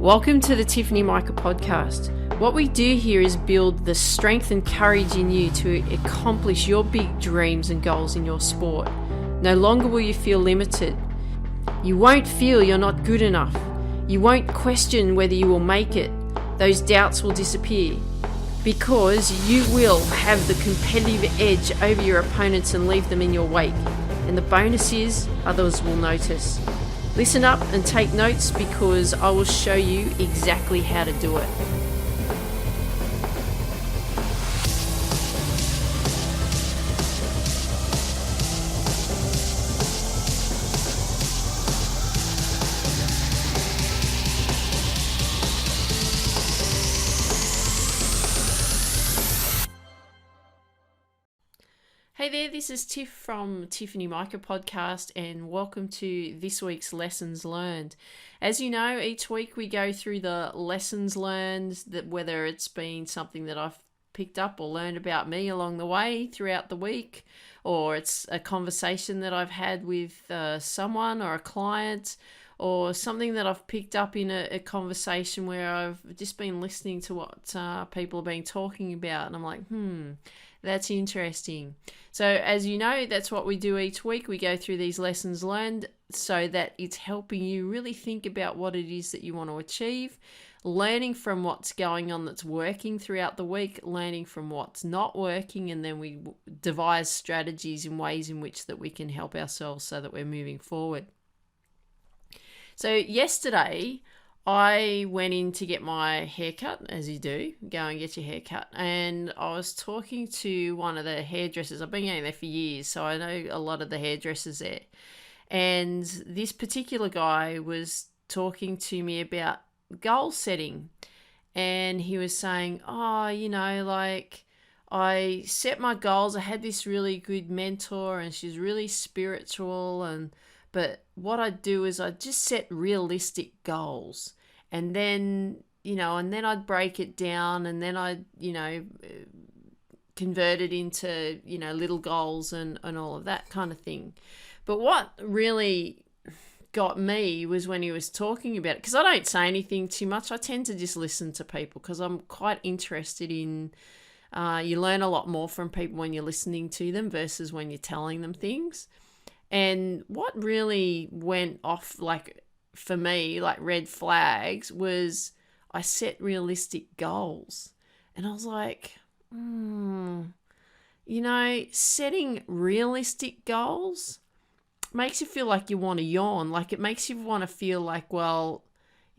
Welcome to the Tiffany Mika podcast. What we do here is build the strength and courage in you to accomplish your big dreams and goals in your sport. No longer will you feel limited. You won't feel you're not good enough. You won't question whether you will make it. Those doubts will disappear because you will have the competitive edge over your opponents and leave them in your wake. And the bonus is others will notice. Listen up and take notes because I will show you exactly how to do it. Hey there, this is Tiff from Tiffany Mika podcast and welcome to this week's Lessons Learned. As you know, each week we go through the lessons learned, that whether it's been something that I've picked up or learned about me along the way throughout the week, or it's a conversation that I've had with someone or a client, or something that I've picked up in a conversation where I've just been listening to what people have been talking about and I'm like, that's interesting. So as you know, that's what we do each week. We go through these lessons learned so that it's helping you really think about what it is that you want to achieve, learning from what's going on that's working throughout the week, learning from what's not working, and then we devise strategies and ways in which that we can help ourselves so that we're moving forward. So yesterday, I went in to get my hair cut, as you do, go and get your hair cut. And I was talking to one of the hairdressers. I've been going there for years, so I know a lot of the hairdressers there. And this particular guy was talking to me about goal setting. And he was saying, I set my goals. I had this really good mentor and she's really spiritual. But what I do is I just set realistic goals. And then, I'd break it down and then I'd, convert it into, little goals and all of that kind of thing. But what really got me was when he was talking about it, because I don't say anything too much. I tend to just listen to people because I'm quite interested in, you learn a lot more from people when you're listening to them versus when you're telling them things. And what really went off, for me, like red flags, was I set realistic goals. And I was like, setting realistic goals makes you feel like you want to yawn. Like it makes you want to feel like, well,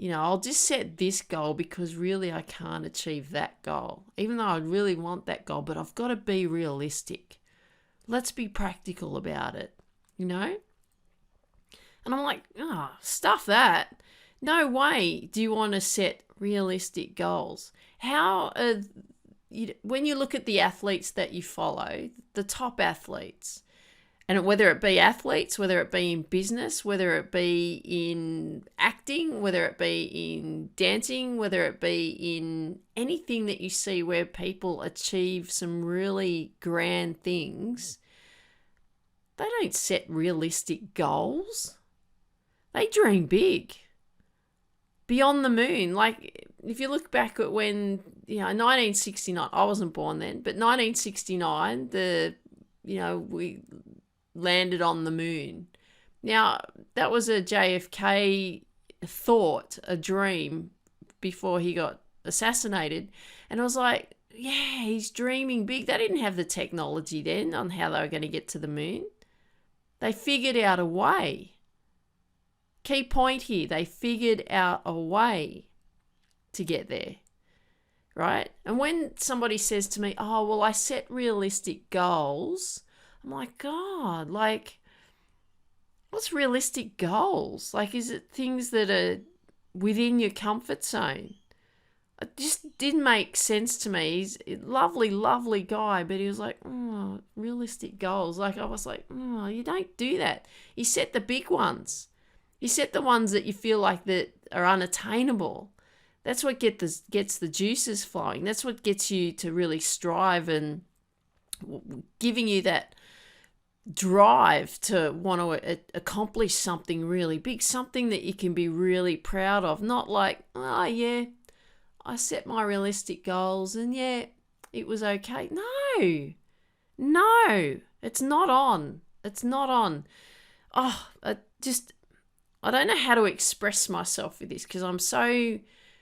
I'll just set this goal because really I can't achieve that goal. Even though I really want that goal, but I've got to be realistic. Let's be practical about it, And I'm like, stuff that. No way do you want to set realistic goals. When you look at the athletes that you follow, the top athletes, and whether it be athletes, whether it be in business, whether it be in acting, whether it be in dancing, whether it be in anything that you see where people achieve some really grand things, they don't set realistic goals. They dream big, beyond the moon. Like if you look back at when, 1969, I wasn't born then, but 1969, we landed on the moon. Now, that was a JFK thought, a dream before he got assassinated. And I was like, yeah, he's dreaming big. They didn't have the technology then on how they were going to get to the moon. They figured out a way. Key point here, they figured out a way to get there, right? And when somebody says to me, I set realistic goals, I'm like, God, what's realistic goals? Is it things that are within your comfort zone? It just didn't make sense to me. He's a lovely, lovely guy, but he was like, realistic goals. I was like, you don't do that. You set the big ones. You set the ones that you feel like that are unattainable. That's what gets the juices flowing. That's what gets you to really strive and giving you that drive to want to accomplish something really big, something that you can be really proud of. Not like, oh yeah, I set my realistic goals and yeah, it was okay. No, it's not on. It's not on. Oh, I don't know how to express myself with this because I'm so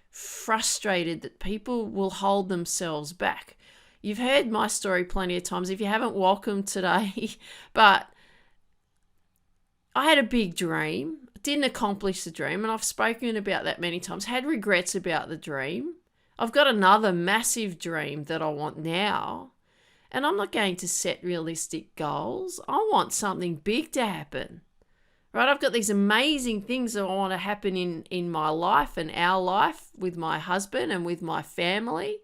frustrated that people will hold themselves back. You've heard my story plenty of times. If you haven't, welcome today. But I had a big dream, didn't accomplish the dream, and I've spoken about that many times, had regrets about the dream. I've got another massive dream that I want now, and I'm not going to set realistic goals. I want something big to happen. Right? I've got these amazing things that I want to happen in my life and our life with my husband and with my family,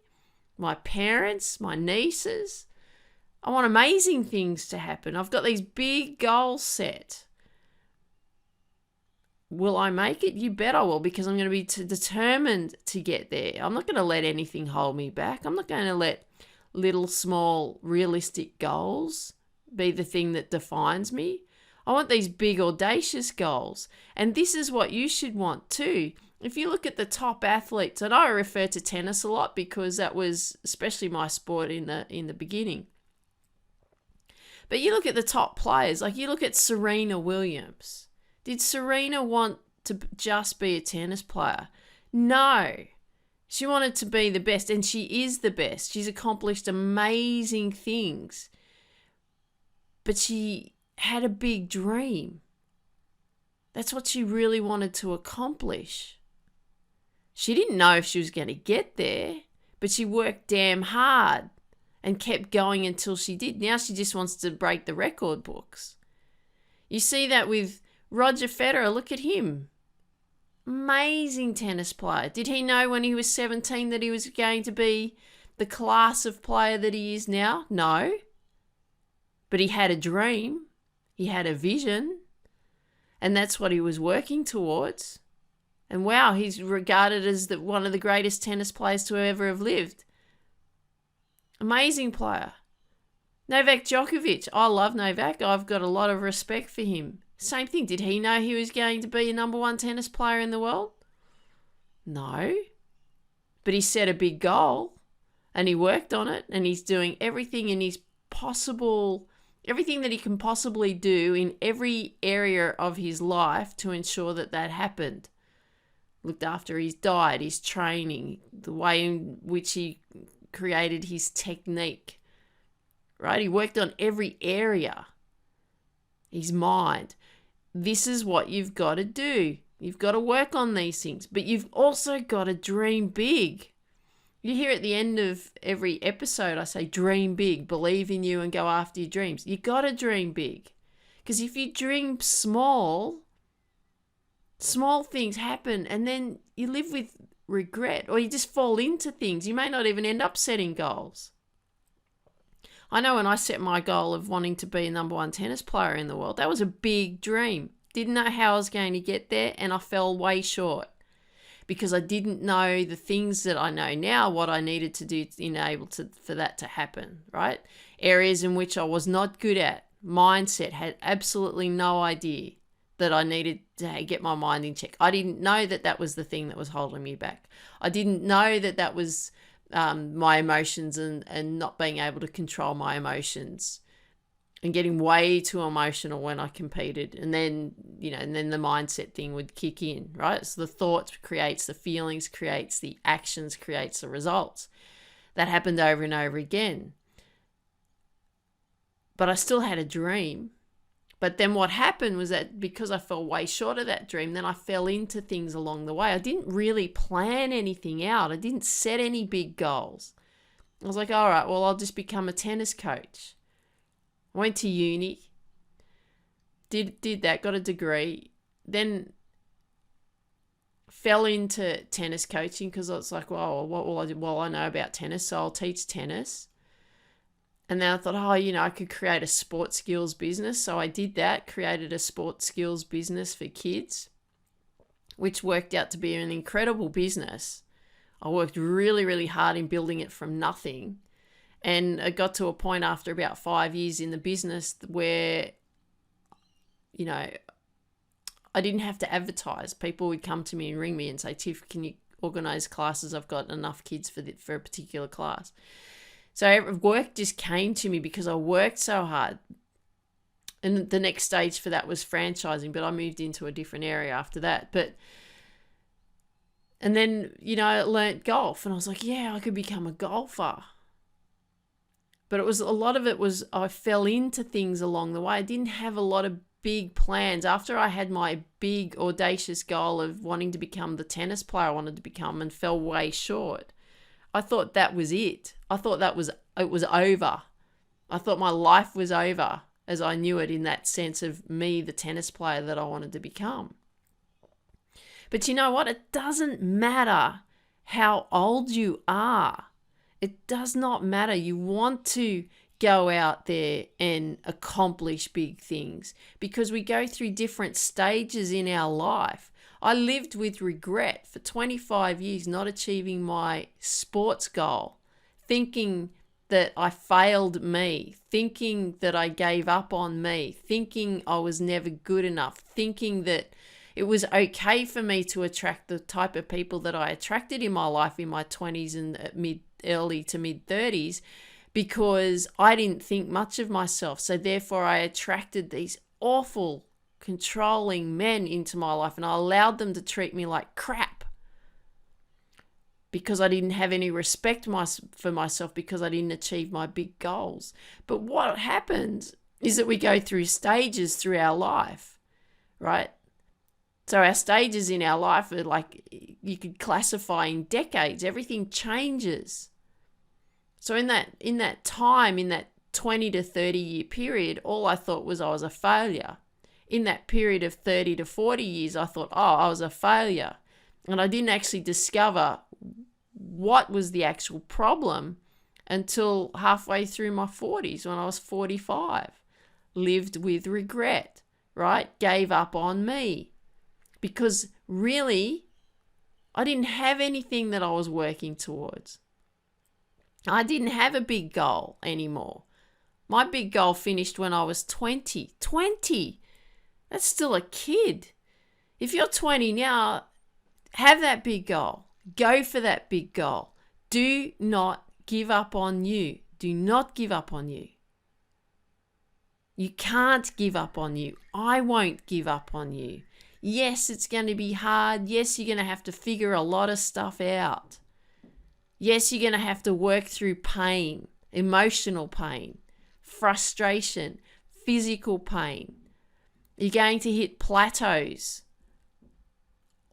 my parents, my nieces. I want amazing things to happen. I've got these big goals set. Will I make it? You bet I will, because I'm going to be determined to get there. I'm not going to let anything hold me back. I'm not going to let little, small, realistic goals be the thing that defines me. I want these big, audacious goals. And this is what you should want too. If you look at the top athletes, and I refer to tennis a lot because that was especially my sport in the beginning. But you look at the top players, like you look at Serena Williams. Did Serena want to just be a tennis player? No. She wanted to be the best, and she is the best. She's accomplished amazing things. But she had a big dream. That's what she really wanted to accomplish. She didn't know if she was going to get there, but she worked damn hard and kept going until she did. Now she just wants to break the record books. You see that with Roger Federer. Look at him. Amazing tennis player. Did he know when he was 17 that he was going to be the class of player that he is now? No. But he had a dream. He had a vision. And that's what he was working towards. And wow, he's regarded as one of the greatest tennis players to ever have lived. Amazing player. Novak Djokovic. I love Novak. I've got a lot of respect for him. Same thing. Did he know he was going to be a number one tennis player in the world? No. But he set a big goal and he worked on it, and he's doing everything in his possible, everything that he can possibly do in every area of his life to ensure that that happened. Looked after his diet, his training, the way in which he created his technique, right? He worked on every area. His mind. This is what you've got to do. You've got to work on these things, but you've also got to dream big. You hear at the end of every episode, I say, dream big, believe in you and go after your dreams. You got to dream big, because if you dream small things happen, and then you live with regret, or you just fall into things. You may not even end up setting goals. I know when I set my goal of wanting to be a number one tennis player in the world, that was a big dream. Didn't know how I was going to get there, and I fell way short because I didn't know the things that I know now, what I needed to do to enable for that to happen, right? Areas in which I was not good at. Mindset, had absolutely no idea that I needed to get my mind in check. I didn't know that that was the thing that was holding me back. I didn't know that that was my emotions and not being able to control my emotions and getting way too emotional when I competed. And then, and then the mindset thing would kick in, right? So the thoughts creates the feelings, creates the actions, creates the results. That happened over and over again. But I still had a dream. But then what happened was that because I fell way short of that dream, then I fell into things along the way. I didn't really plan anything out. I didn't set any big goals. I was like, all right, well, I'll just become a tennis coach. I went to uni, did that, got a degree, then fell into tennis coaching because I was like, well, what will I do? Well, I know about tennis, so I'll teach tennis. And then I thought, I could create a sports skills business. So I did that, created a sports skills business for kids, which worked out to be an incredible business. I worked really, really hard in building it from nothing. And it got to a point after about 5 years in the business where I didn't have to advertise. People would come to me and ring me and say, Tiff, can you organise classes? I've got enough kids for a particular class. So work just came to me because I worked so hard. And the next stage for that was franchising, but I moved into a different area after that. And then, I learnt golf and I was like, yeah, I could become a golfer. But a lot of it was I fell into things along the way. I didn't have a lot of big plans. After I had my big audacious goal of wanting to become the tennis player I wanted to become and fell way short, I thought that was it. I thought it was over. I thought my life was over as I knew it, in that sense of me, the tennis player that I wanted to become. But you know what? It doesn't matter how old you are. It does not matter. You want to go out there and accomplish big things because we go through different stages in our life. I lived with regret for 25 years, not achieving my sports goal, thinking that I failed me, thinking that I gave up on me, thinking I was never good enough, thinking that it was okay for me to attract the type of people that I attracted in my life in my 20s and early to mid 30s because I didn't think much of myself. So therefore I attracted these awful, controlling men into my life and I allowed them to treat me like crap because I didn't have any respect for myself because I didn't achieve my big goals. But what happens is that we go through stages through our life, right? So our stages in our life are like, you could classify in decades. Everything changes. So in that time, in that 20 to 30 year period, all I thought was I was a failure. In that period of 30 to 40 years, I thought, I was a failure. And I didn't actually discover what was the actual problem until halfway through my 40s when I was 45. Lived with regret, right? Gave up on me. Because really, I didn't have anything that I was working towards. I didn't have a big goal anymore. My big goal finished when I was 20. 20! That's still a kid. If you're 20 now, have that big goal. Go for that big goal. Do not give up on you. Do not give up on you. You can't give up on you. I won't give up on you. Yes, it's going to be hard. Yes, you're going to have to figure a lot of stuff out. Yes, you're going to have to work through pain, emotional pain, frustration, physical pain. You're going to hit plateaus.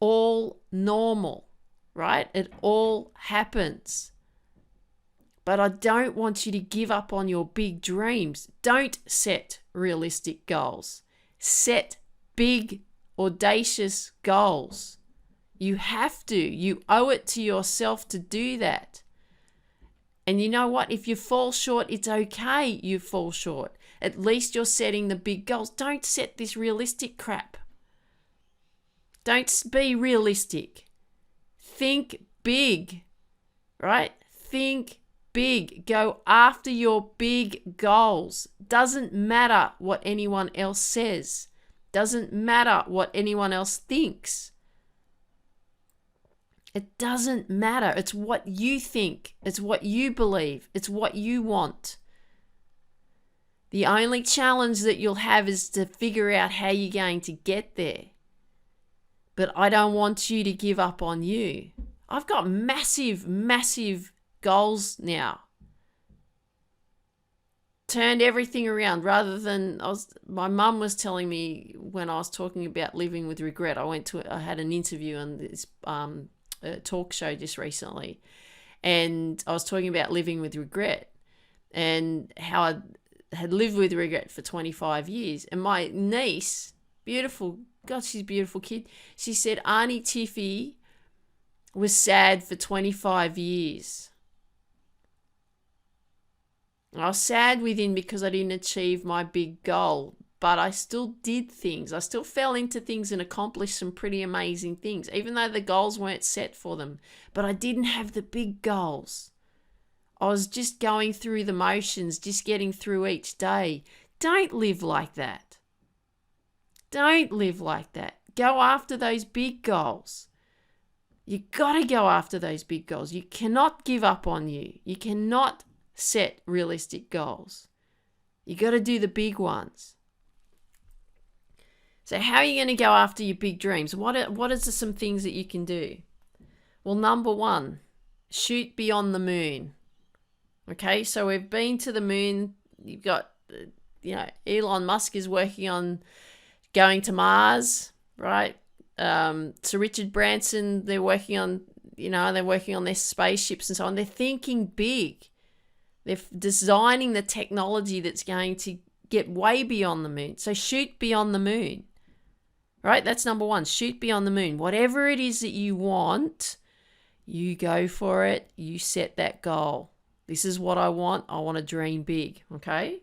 All normal, right? It all happens. But I don't want you to give up on your big dreams. Don't set realistic goals. Set big, audacious goals. You have to. You owe it to yourself to do that. And you know what? If you fall short, it's okay you fall short. At least you're setting the big goals. Don't set this realistic crap. Don't be realistic. Think big, right? Think big. Go after your big goals. Doesn't matter what anyone else says. Doesn't matter what anyone else thinks. It doesn't matter. It's what you think. It's what you believe. It's what you want. The only challenge that you'll have is to figure out how you're going to get there. But I don't want you to give up on you. I've got massive, massive goals now. Turned everything around rather than my mum was telling me when I was talking about living with regret. I had an interview on this talk show just recently, and I was talking about living with regret and how I had lived with regret for 25 years. And my niece, beautiful, God, she's a beautiful kid. She said, Auntie Tiffy was sad for 25 years. I was sad within because I didn't achieve my big goal, but I still did things. I still fell into things and accomplished some pretty amazing things, even though the goals weren't set for them. But I didn't have the big goals. I was just going through the motions, just getting through each day. Don't live like that. Don't live like that. Go after those big goals. You got to go after those big goals. You cannot give up on you. You cannot set realistic goals. You got to do the big ones. So how are you going to go after your big dreams? What are some things that you can do? Well, number one, shoot beyond the moon. Okay, so we've been to the moon. You've got, Elon Musk is working on going to Mars, right? Sir Richard Branson, they're working on their spaceships and so on. They're thinking big. They're designing the technology that's going to get way beyond the moon. So shoot beyond the moon, right? That's number one. Shoot beyond the moon. Whatever it is that you want, you go for it. You set that goal. This is what I want. I want to dream big, okay?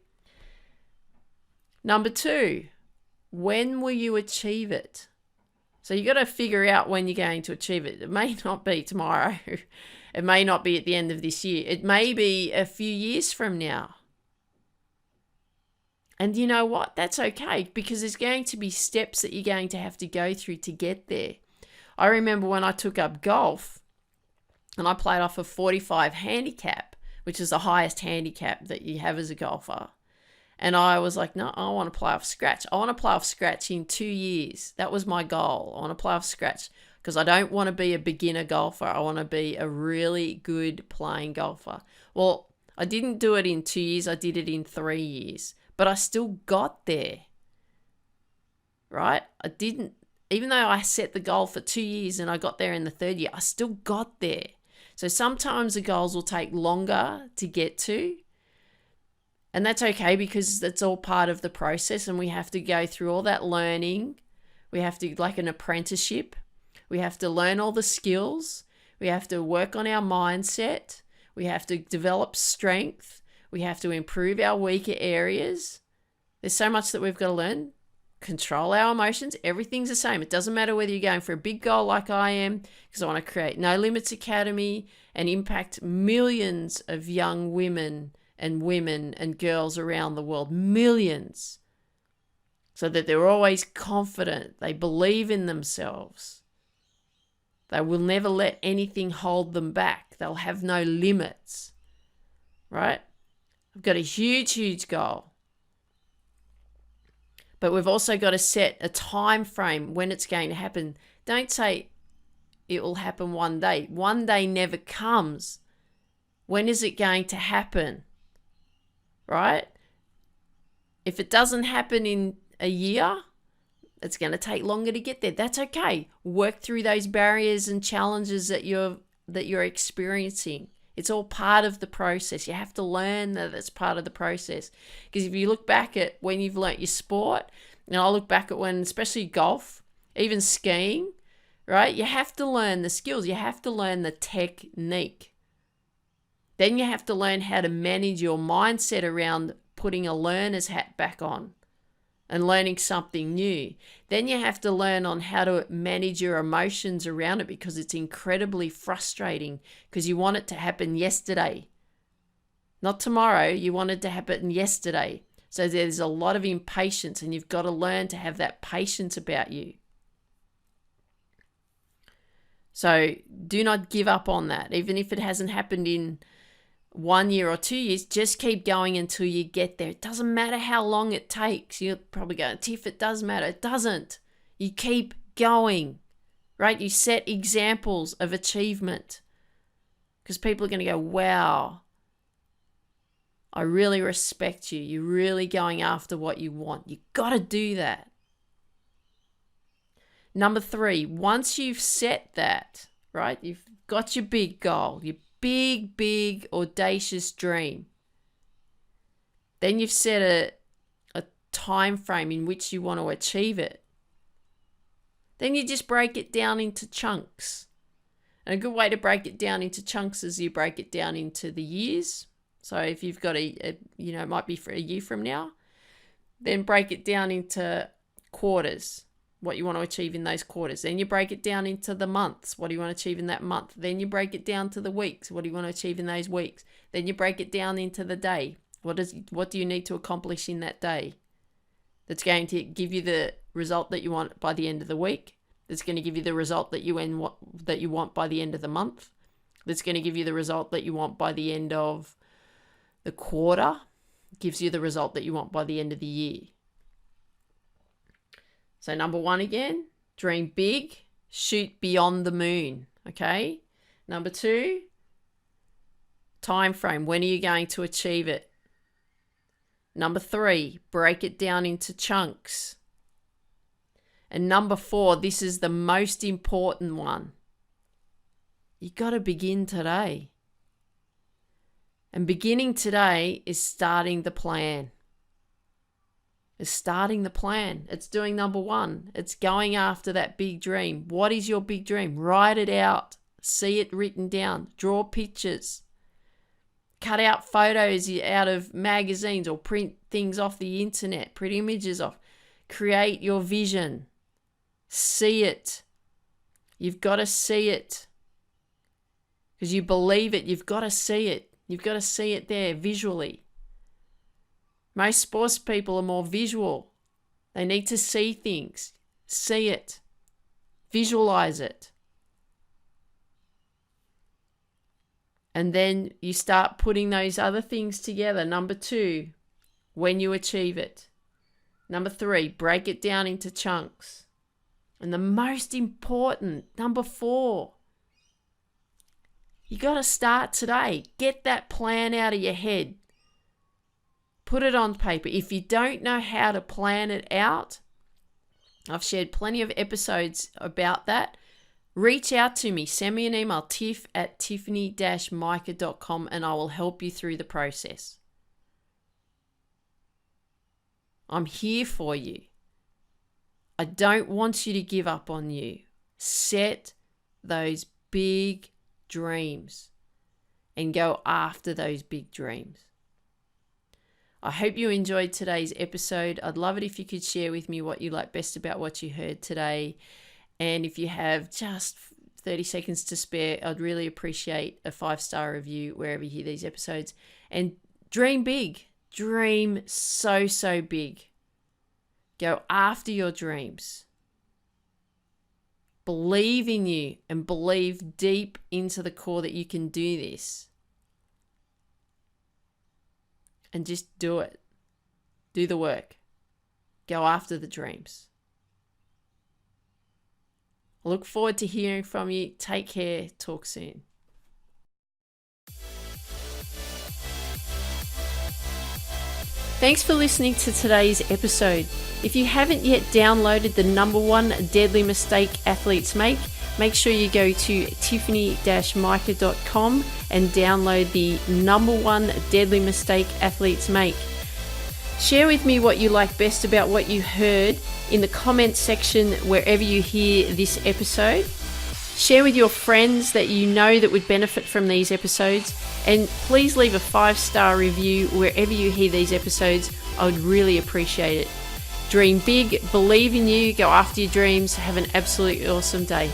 Number two, when will you achieve it? So you got to figure out when you're going to achieve it. It may not be tomorrow. It may not be at the end of this year. It may be a few years from now. And you know what? That's okay, because there's going to be steps that you're going to have to go through to get there. I remember when I took up golf and I played off a 45 handicap, which is the highest handicap that you have as a golfer. And I was like, no, I want to play off scratch. I want to play off scratch in 2 years. That was my goal. I want to play off scratch because I don't want to be a beginner golfer. I want to be a really good playing golfer. Well, I didn't do it in 2 years. I did it in 3 years. But I still got there, right? I didn't, even though I set the goal for 2 years and I got there in the third year, I still got there. So sometimes the goals will take longer to get to. And that's okay, because that's all part of the process, and we have to go through all that learning. We have to, like an apprenticeship, we have to learn all the skills. We have to work on our mindset. We have to develop strength. We have to improve our weaker areas. There's so much that we've got to learn. Control our emotions. Everything's the same. It doesn't matter whether you're going for a big goal like I am, because I want to create No Limits Academy and impact millions of young women and girls around the world, millions, so that they're always confident. They believe in themselves. They will never let anything hold them back. They'll have no limits, right? I've got a huge, huge goal. But we've also got to set a time frame when it's going to happen. Don't say it will happen one day. One day never comes. When is it going to happen? Right? If it doesn't happen in a year, it's going to take longer to get there. That's okay. Work through those barriers and challenges that you're experiencing. It's all part of the process. You have to learn that it's part of the process. Because if you look back at when you've learnt your sport, and I look back at when, especially golf, even skiing, right? You have to learn the skills. You have to learn the technique. Then you have to learn how to manage your mindset around putting a learner's hat back on and learning something new. Then you have to learn on how to manage your emotions around it, because it's incredibly frustrating, because you want it to happen yesterday. Not tomorrow, you want it to happen yesterday. So there's a lot of impatience, and you've got to learn to have that patience about you. So do not give up on that. Even if it hasn't happened in 1 year or 2 years, just keep going until you get there. It doesn't matter how long it takes. You're probably going, Tiff, it does matter. It doesn't. You keep going, right? You set examples of achievement, because people are going to go, wow, I really respect you. You're really going after what you want. You got to do that. Number 3, once you've set that, right? You've got your big goal, your big, audacious dream. Then you've set a time frame in which you want to achieve it. Then you just break it down into chunks. And a good way to break it down into chunks is you break it down into the years. So if you've got it might be for a year from now, then break it down into quarters, what you want to achieve in those quarters. Then you break it down into the months. What do you want to achieve in that month? Then you break it down to the weeks. What do you want to achieve in those weeks? Then you break it down into the day. What do you need to accomplish in that day? that's going to give you the result that you want by the end of the week, that's going to give you the result that you want by the end of the month, that's going to give you the result that you want by the end of the quarter, gives you the result that you want by the end of the year. So number 1 again, dream big, shoot beyond the moon, okay? Number 2, time frame, when are you going to achieve it? Number 3, break it down into chunks. And number 4, this is the most important one. You got to begin today. And beginning today is starting the plan. It's doing number 1. It's going after that big dream. What is your big dream? Write it out. See it written down. Draw pictures. Cut out photos out of magazines or print things off the internet. Print images off. Create your vision. See it. You've got to see it. Because you believe it, you've got to see it. You've got to see it there visually. Most sports people are more visual. They need to see things. See it. Visualize it. And then you start putting those other things together. Number 2, when you achieve it. Number 3, break it down into chunks. And the most important, number 4, you got to start today. Get that plan out of your head. Put it on paper. If you don't know how to plan it out, I've shared plenty of episodes about that. Reach out to me. Send me an email, tiff@tiffany-mika.com, and I will help you through the process. I'm here for you. I don't want you to give up on you. Set those big dreams and go after those big dreams. I hope you enjoyed today's episode. I'd love it if you could share with me what you like best about what you heard today. And if you have just 30 seconds to spare, I'd really appreciate a 5-star review wherever you hear these episodes. And dream big. Dream so big. Go after your dreams. Believe in you and believe deep into the core that you can do this. And just do it. Do the work. Go after the dreams. I look forward to hearing from you. Take care. Talk soon. Thanks for listening to today's episode. If you haven't yet downloaded the #1 deadly mistake athletes make sure you go to tiffany-mika.com and download the #1 deadly mistake athletes make. Share with me what you like best about what you heard in the comments section wherever you hear this episode. Share with your friends that you know that would benefit from these episodes. And please leave a 5-star review wherever you hear these episodes. I would really appreciate it. Dream big, believe in you, go after your dreams. Have an absolutely awesome day.